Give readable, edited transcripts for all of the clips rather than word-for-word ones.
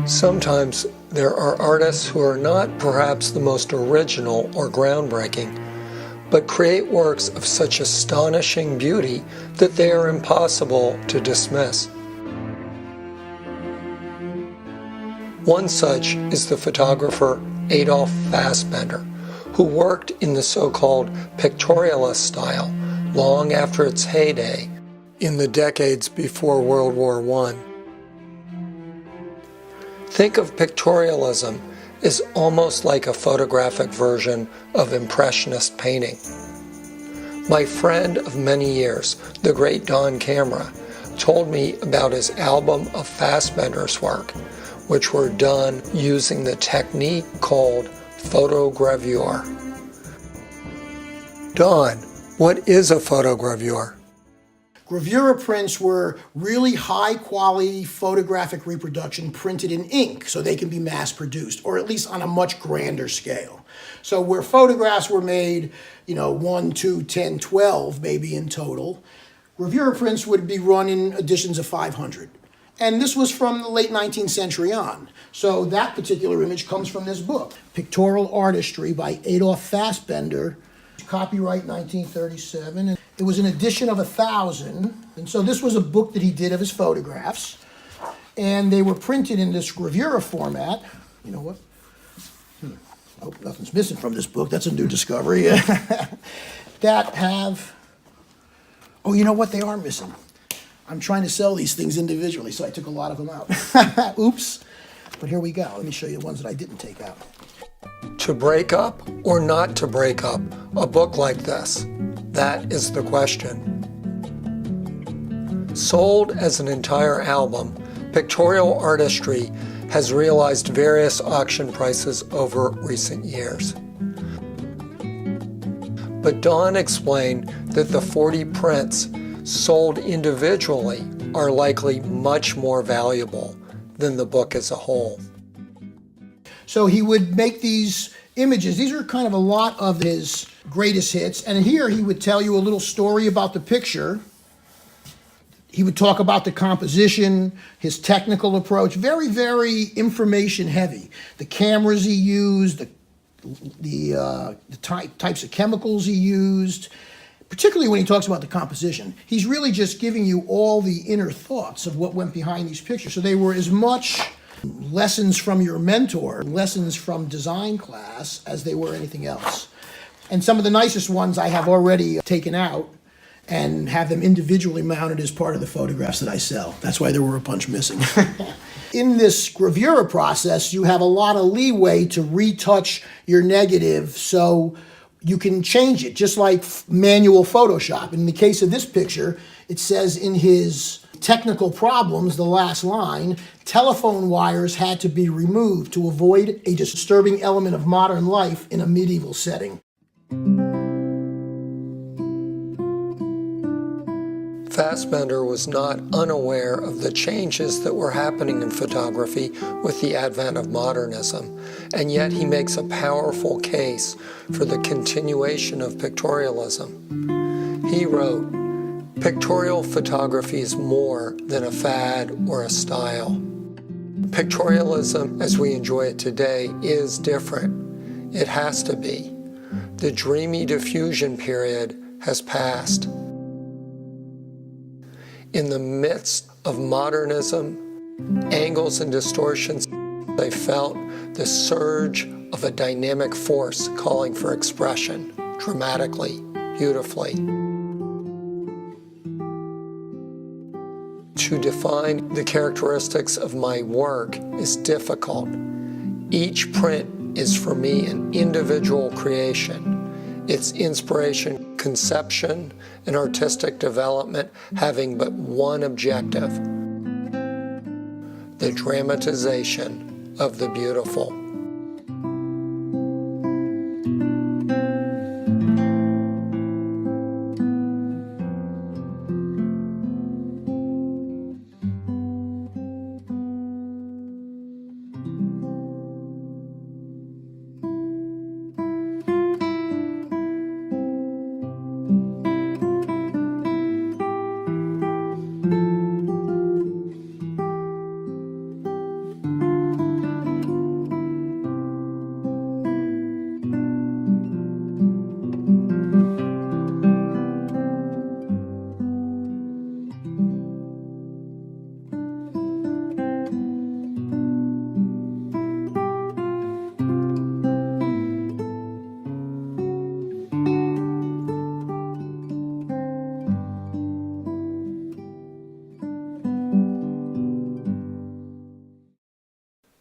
Sometimes there are artists who are not perhaps the most original or groundbreaking, but create works of such astonishing beauty that they are impossible to dismiss. One such is the photographer Adolf Fassbender, who worked in the so-called Pictorialist style long after its heyday in the decades before World War I. Think of Pictorialism as almost like a photographic version of Impressionist painting. My friend of many years, the great Don Camera, told me about his album of Fassbender's work, which were done using the technique called Photogravure. Don, what is a photogravure? Gravure prints were really high-quality photographic reproduction printed in ink, so they can be mass-produced, or at least on a much grander scale. So where photographs were made, 1, 2, 10, 12 maybe in total, gravure prints would be run in editions of 500. And this was from the late 19th century on. So that particular image comes from this book, Pictorial Artistry by Adolf Fassbender, copyright 1937. It was an edition of 1,000. And so this was a book that he did of his photographs. And they were printed in this gravure format. You know what? Oh, nothing's missing from this book. That's a new discovery. That have, oh, you know what? They are missing. I'm trying to sell these things individually, so I took a lot of them out. Oops. But here we go. Let me show you the ones that I didn't take out. To break up or not to break up a book like this? That is the question. Sold as an entire album, Pictorial Artistry has realized various auction prices over recent years. But Don explained that the 40 prints sold individually are likely much more valuable than the book as a whole. So he would make these images. These are kind of a lot of his greatest hits. And here he would tell you a little story about the picture. He would talk about the composition, his technical approach, very, very information heavy. The cameras he used, the types of chemicals he used, particularly when he talks about the composition. He's really just giving you all the inner thoughts of what went behind these pictures. So they were as much lessons from your mentor, lessons from design class, as they were anything else. And some of the nicest ones I have already taken out and have them individually mounted as part of the photographs that I sell. That's why there were a bunch missing. In this gravure process, you have a lot of leeway to retouch your negative so you can change it, just like manual Photoshop. In the case of this picture, it says in his technical problems, the last line, telephone wires had to be removed to avoid a disturbing element of modern life in a medieval setting. Fassbender was not unaware of the changes that were happening in photography with the advent of modernism, and yet he makes a powerful case for the continuation of pictorialism. He wrote, "Pictorial photography is more than a fad or a style. Pictorialism, as we enjoy it today, is different. It has to be. The dreamy diffusion period has passed. In the midst of modernism, angles and distortions, I felt the surge of a dynamic force calling for expression, dramatically, beautifully. To define the characteristics of my work is difficult. Each print is for me an individual creation. Its inspiration, conception, and artistic development having but one objective: the dramatization of the beautiful."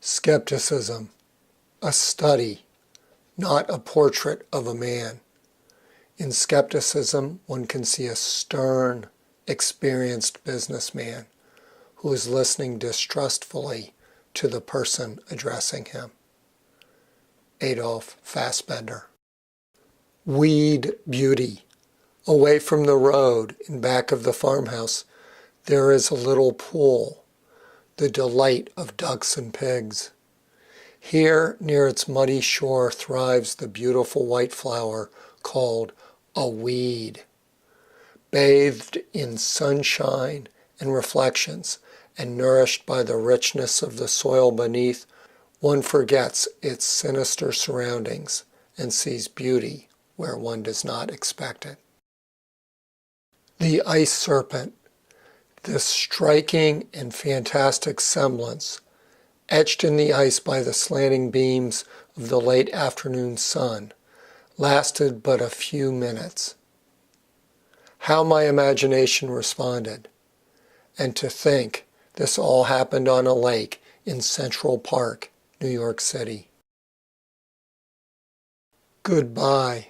Skepticism, a study, not a portrait of a man. In skepticism, one can see a stern, experienced businessman who is listening distrustfully to the person addressing him. Adolf Fassbender. Weed beauty. Away from the road, in back of the farmhouse, there is a little pool, the delight of ducks and pigs. Here, near its muddy shore, thrives the beautiful white flower called a weed. Bathed in sunshine and reflections, and nourished by the richness of the soil beneath, one forgets its sinister surroundings and sees beauty where one does not expect it. The ice serpent, this striking and fantastic semblance, etched in the ice by the slanting beams of the late afternoon sun, lasted but a few minutes. How my imagination responded, and to think this all happened on a lake in Central Park, New York City. Goodbye.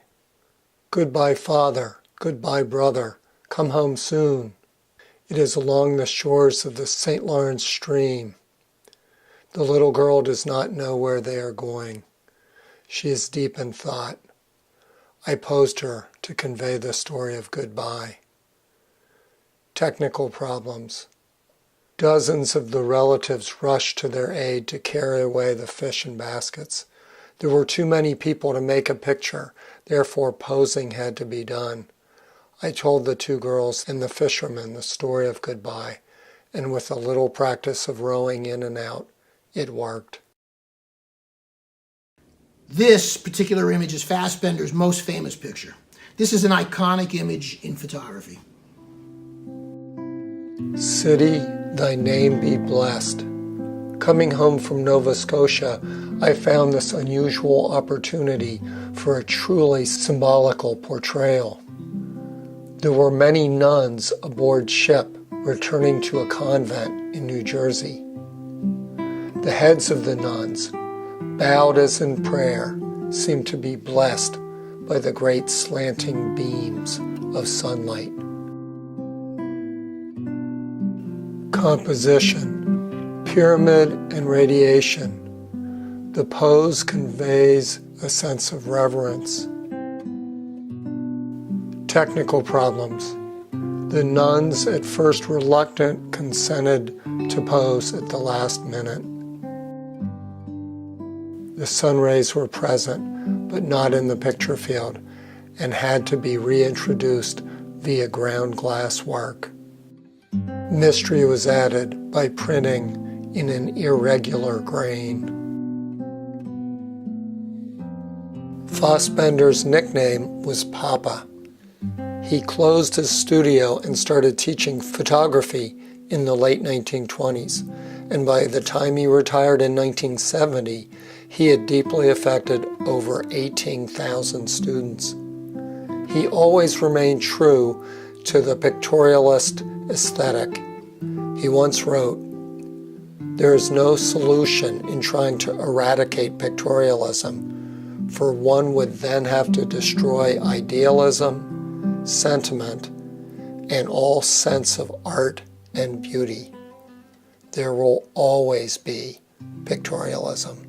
Goodbye, Father. Goodbye, brother. Come home soon. It is along the shores of the St. Lawrence stream. The little girl does not know where they are going. She is deep in thought. I posed her to convey the story of goodbye. Technical problems. Dozens of the relatives rushed to their aid to carry away the fish in baskets. There were too many people to make a picture, therefore posing had to be done. I told the two girls and the fisherman the story of goodbye, and with a little practice of rowing in and out, it worked. This particular image is Fassbender's most famous picture. This is an iconic image in photography. City, thy name be blessed. Coming home from Nova Scotia, I found this unusual opportunity for a truly symbolical portrayal. There were many nuns aboard ship returning to a convent in New Jersey. The heads of the nuns, bowed as in prayer, seemed to be blessed by the great slanting beams of sunlight. Composition, pyramid and radiation. The pose conveys a sense of reverence. Technical problems. The nuns, at first reluctant, consented to pose at the last minute. The sun rays were present, but not in the picture field, and had to be reintroduced via ground glass work. Mystery was added by printing in an irregular grain. Fassbender's nickname was Papa. He closed his studio and started teaching photography in the late 1920s, and by the time he retired in 1970, he had deeply affected over 18,000 students. He always remained true to the pictorialist aesthetic. He once wrote, "There is no solution in trying to eradicate pictorialism, for one would then have to destroy idealism, sentiment, and all sense of art and beauty. There will always be pictorialism."